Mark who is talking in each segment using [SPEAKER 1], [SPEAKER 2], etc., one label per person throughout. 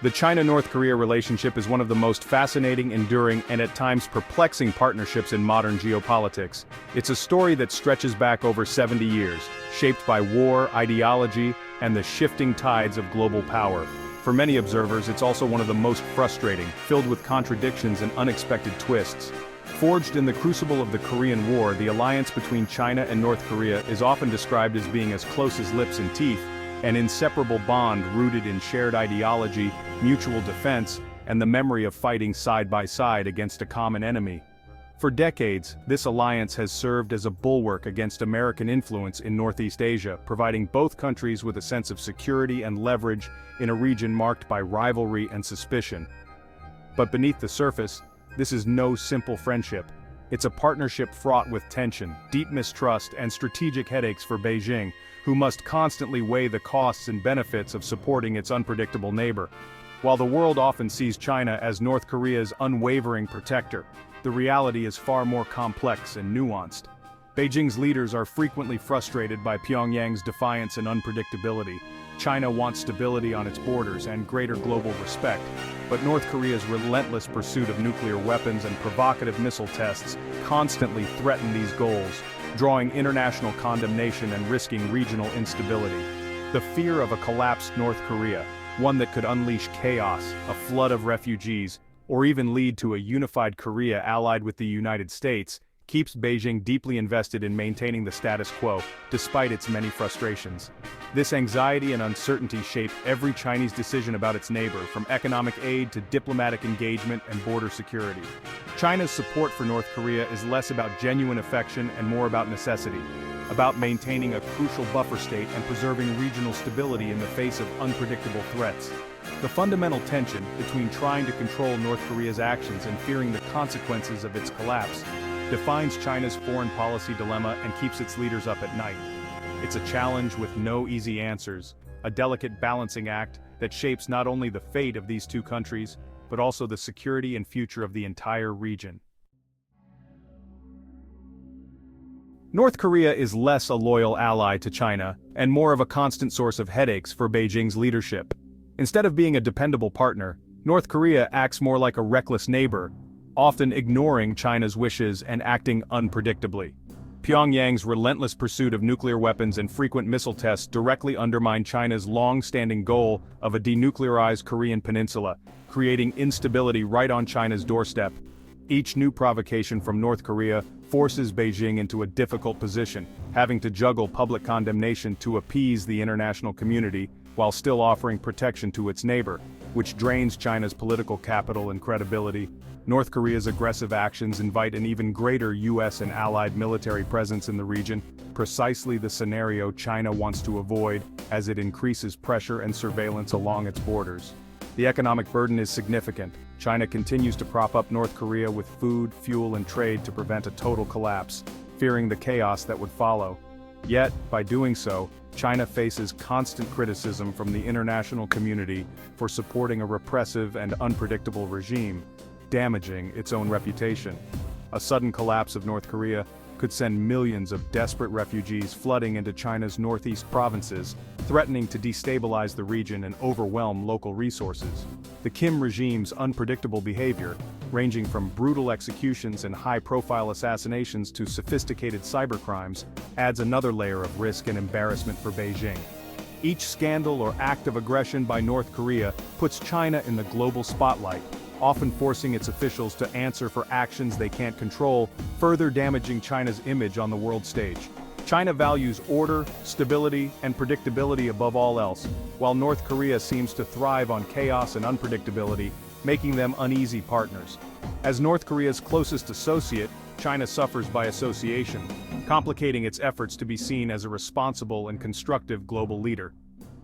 [SPEAKER 1] The China-North Korea relationship is one of the most fascinating, enduring, and at times perplexing partnerships in modern geopolitics. It's a story that stretches back over 70 years, shaped by war, ideology, and the shifting tides of global power. For many observers, it's also one of the most frustrating, filled with contradictions and unexpected twists. Forged in the crucible of the Korean War, the alliance between China and North Korea is often described as being as close as lips and teeth, an inseparable bond rooted in shared ideology, mutual defense, and the memory of fighting side by side against a common enemy. For decades, this alliance has served as a bulwark against American influence in Northeast Asia, providing both countries with a sense of security and leverage in a region marked by rivalry and suspicion. But beneath the surface, this is no simple friendship. It's a partnership fraught with tension, deep mistrust, and strategic headaches for Beijing, who must constantly weigh the costs and benefits of supporting its unpredictable neighbor. While the world often sees China as North Korea's unwavering protector, the reality is far more complex and nuanced. Beijing's leaders are frequently frustrated by Pyongyang's defiance and unpredictability. China wants stability on its borders and greater global respect, but North Korea's relentless pursuit of nuclear weapons and provocative missile tests constantly threaten these goals, drawing international condemnation and risking regional instability. The fear of a collapsed North Korea, one that could unleash chaos, a flood of refugees, or even lead to a unified Korea allied with the United States, keeps Beijing deeply invested in maintaining the status quo, despite its many frustrations. This anxiety and uncertainty shape every Chinese decision about its neighbor, from economic aid to diplomatic engagement and border security. China's support for North Korea is less about genuine affection and more about necessity, about maintaining a crucial buffer state and preserving regional stability in the face of unpredictable threats. The fundamental tension between trying to control North Korea's actions and fearing the consequences of its collapse defines China's foreign policy dilemma and keeps its leaders up at night. It's a challenge with no easy answers, a delicate balancing act that shapes not only the fate of these two countries, but also the security and future of the entire region. North Korea is less a loyal ally to China, and more of a constant source of headaches for Beijing's leadership. Instead of being a dependable partner, North Korea acts more like a reckless neighbor, often ignoring China's wishes and acting unpredictably. Pyongyang's relentless pursuit of nuclear weapons and frequent missile tests directly undermine China's long-standing goal of a denuclearized Korean peninsula, creating instability right on China's doorstep. Each new provocation from North Korea forces Beijing into a difficult position, having to juggle public condemnation to appease the international community while still offering protection to its neighbor, which drains China's political capital and credibility. North Korea's aggressive actions invite an even greater U.S. and allied military presence in the region, precisely the scenario China wants to avoid as it increases pressure and surveillance along its borders. The economic burden is significant. China continues to prop up North Korea with food, fuel, and trade to prevent a total collapse, fearing the chaos that would follow. Yet, by doing so, China faces constant criticism from the international community for supporting a repressive and unpredictable regime, damaging its own reputation. A sudden collapse of North Korea could send millions of desperate refugees flooding into China's northeast provinces, threatening to destabilize the region and overwhelm local resources. The Kim regime's unpredictable behavior, ranging from brutal executions and high-profile assassinations to sophisticated cybercrimes, adds another layer of risk and embarrassment for Beijing. Each scandal or act of aggression by North Korea puts China in the global spotlight, often forcing its officials to answer for actions they can't control, further damaging China's image on the world stage. China values order, stability, and predictability above all else, while North Korea seems to thrive on chaos and unpredictability, making them uneasy partners. As North Korea's closest associate, China suffers by association, complicating its efforts to be seen as a responsible and constructive global leader.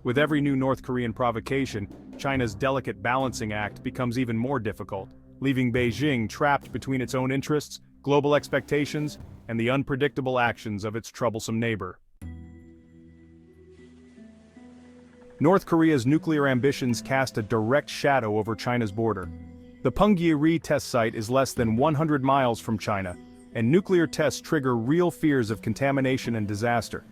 [SPEAKER 1] With every new North Korean provocation, China's delicate balancing act becomes even more difficult, leaving Beijing trapped between its own interests, global expectations, and the unpredictable actions of its troublesome neighbor. North Korea's nuclear ambitions cast a direct shadow over China's border. The Punggye-ri test site is less than 100 miles from China, and nuclear tests trigger real fears of contamination and disaster.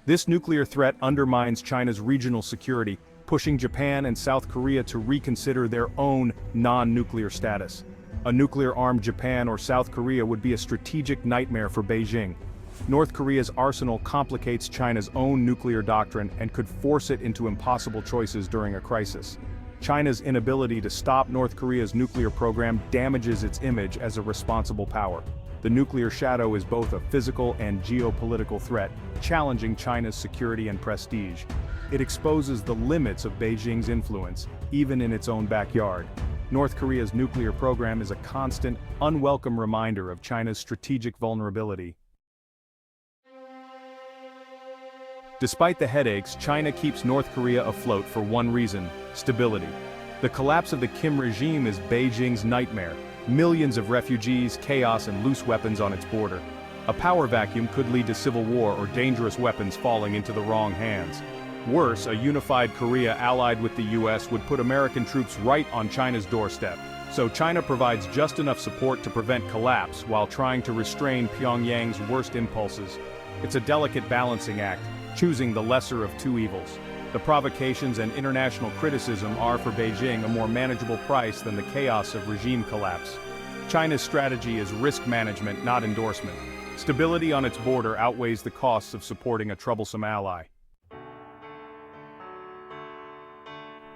[SPEAKER 1] This nuclear threat undermines China's regional security, pushing Japan and South Korea to reconsider their own non-nuclear status. A nuclear-armed Japan or South Korea would be a strategic nightmare for Beijing. North Korea's arsenal complicates China's own nuclear doctrine and could force it into impossible choices during a crisis. China's inability to stop North Korea's nuclear program damages its image as a responsible power. The nuclear shadow is both a physical and geopolitical threat, challenging China's security and prestige. It exposes the limits of Beijing's influence, even in its own backyard. North Korea's nuclear program is a constant, unwelcome reminder of China's strategic vulnerability. Despite the headaches, China keeps North Korea afloat for one reason: stability. The collapse of the Kim regime is Beijing's nightmare. Millions of refugees, chaos, and loose weapons on its border. A power vacuum could lead to civil war or dangerous weapons falling into the wrong hands. Worse, a unified Korea allied with the US would put American troops right on China's doorstep. So China provides just enough support to prevent collapse while trying to restrain Pyongyang's worst impulses. It's a delicate balancing act, choosing the lesser of two evils. The provocations and international criticism are for Beijing a more manageable price than the chaos of regime collapse. China's strategy is risk management, not endorsement. Stability on its border outweighs the costs of supporting a troublesome ally.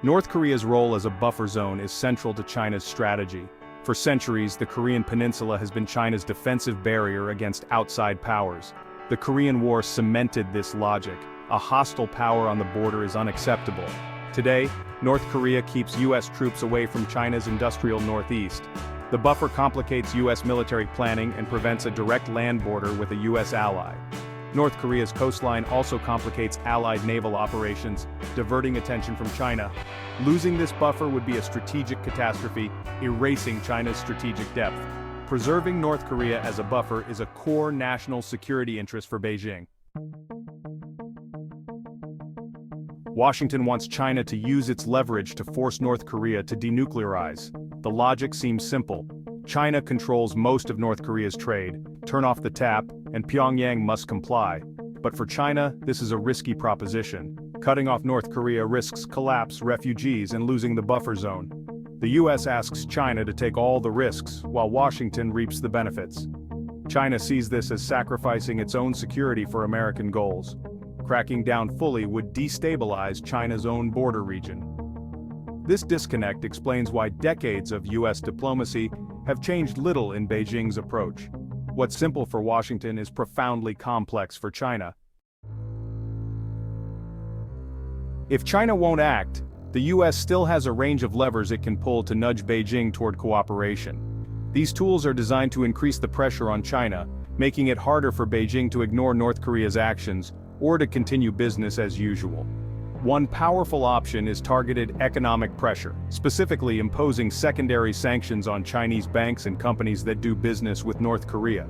[SPEAKER 1] North Korea's role as a buffer zone is central to China's strategy. For centuries, the Korean peninsula has been China's defensive barrier against outside powers. The Korean War cemented this logic. A hostile power on the border is unacceptable. Today, North Korea keeps US troops away from China's industrial northeast. The buffer complicates US military planning and prevents a direct land border with a US ally. North Korea's coastline also complicates allied naval operations, diverting attention from China. Losing this buffer would be a strategic catastrophe, erasing China's strategic depth. Preserving North Korea as a buffer is a core national security interest for Beijing. Washington wants China to use its leverage to force North Korea to denuclearize. The logic seems simple. China controls most of North Korea's trade, turn off the tap, and Pyongyang must comply. But for China, this is a risky proposition. Cutting off North Korea risks collapse, refugees, and losing the buffer zone. The US asks China to take all the risks, while Washington reaps the benefits. China sees this as sacrificing its own security for American goals. Cracking down fully would destabilize China's own border region. This disconnect explains why decades of US diplomacy have changed little in Beijing's approach. What's simple for Washington is profoundly complex for China. If China won't act, the US still has a range of levers it can pull to nudge Beijing toward cooperation. These tools are designed to increase the pressure on China, making it harder for Beijing to ignore North Korea's actions or to continue business as usual. One powerful option is targeted economic pressure, specifically imposing secondary sanctions on Chinese banks and companies that do business with North Korea.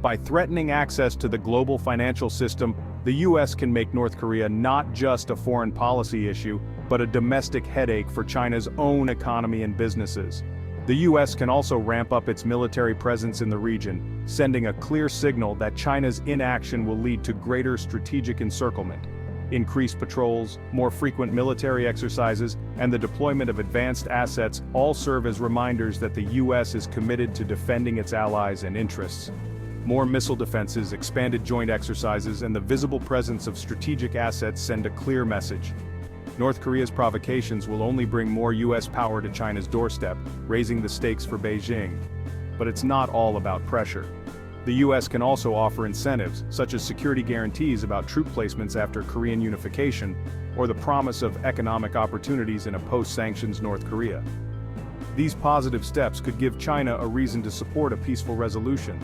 [SPEAKER 1] By threatening access to the global financial system, the US can make North Korea not just a foreign policy issue, but a domestic headache for China's own economy and businesses. The US can also ramp up its military presence in the region, sending a clear signal that China's inaction will lead to greater strategic encirclement. Increased patrols, more frequent military exercises, and the deployment of advanced assets all serve as reminders that the US is committed to defending its allies and interests. More missile defenses, expanded joint exercises, and the visible presence of strategic assets send a clear message. North Korea's provocations will only bring more US power to China's doorstep, raising the stakes for Beijing. But it's not all about pressure. The US can also offer incentives, such as security guarantees about troop placements after Korean unification, or the promise of economic opportunities in a post-sanctions North Korea. These positive steps could give China a reason to support a peaceful resolution.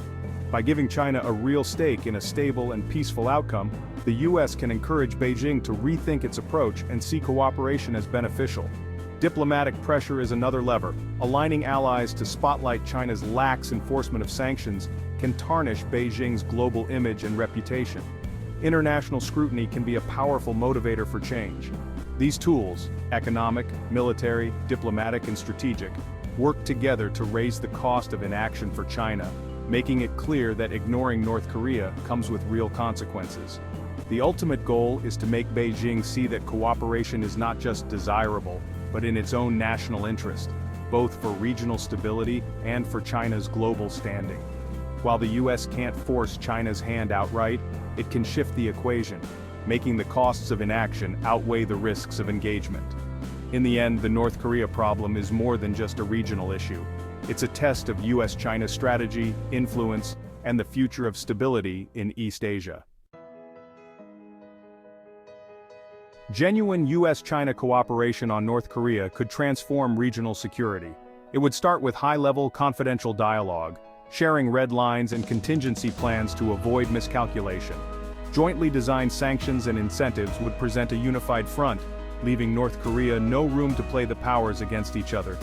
[SPEAKER 1] By giving China a real stake in a stable and peaceful outcome, the US can encourage Beijing to rethink its approach and see cooperation as beneficial. Diplomatic pressure is another lever. Aligning allies to spotlight China's lax enforcement of sanctions can tarnish Beijing's global image and reputation. International scrutiny can be a powerful motivator for change. These tools, economic, military, diplomatic, and strategic, work together to raise the cost of inaction for China, making it clear that ignoring North Korea comes with real consequences. The ultimate goal is to make Beijing see that cooperation is not just desirable, but in its own national interest, both for regional stability and for China's global standing. While the US can't force China's hand outright, it can shift the equation, making the costs of inaction outweigh the risks of engagement. In the end, the North Korea problem is more than just a regional issue. It's a test of US-China strategy, influence, and the future of stability in East Asia. Genuine US-China cooperation on North Korea could transform regional security. It would start with high-level confidential dialogue, sharing red lines and contingency plans to avoid miscalculation. Jointly designed sanctions and incentives would present a unified front, leaving North Korea no room to play the powers against each other.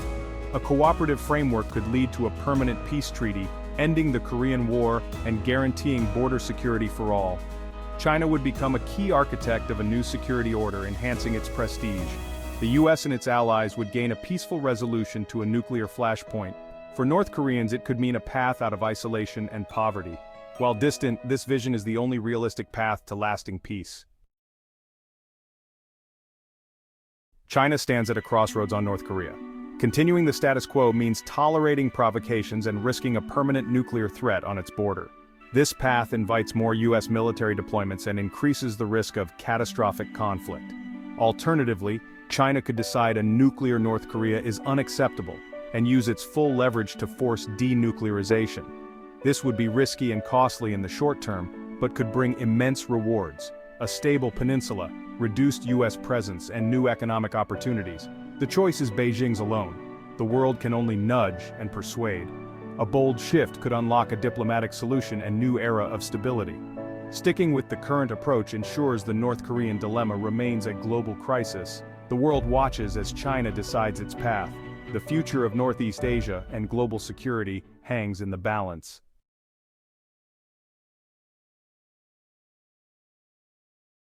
[SPEAKER 1] A cooperative framework could lead to a permanent peace treaty, ending the Korean War and guaranteeing border security for all. China would become a key architect of a new security order, enhancing its prestige. The US and its allies would gain a peaceful resolution to a nuclear flashpoint. For North Koreans, it could mean a path out of isolation and poverty. While distant, this vision is the only realistic path to lasting peace. China stands at a crossroads on North Korea. Continuing the status quo means tolerating provocations and risking a permanent nuclear threat on its border. This path invites more US military deployments and increases the risk of catastrophic conflict. Alternatively, China could decide a nuclear North Korea is unacceptable and use its full leverage to force denuclearization. This would be risky and costly in the short term, but could bring immense rewards: a stable peninsula, reduced US presence, and new economic opportunities. The choice is Beijing's alone. The world can only nudge and persuade. A bold shift could unlock a diplomatic solution and new era of stability. Sticking with the current approach ensures the North Korean dilemma remains a global crisis. The world watches as China decides its path. The future of Northeast Asia and global security hangs in the balance.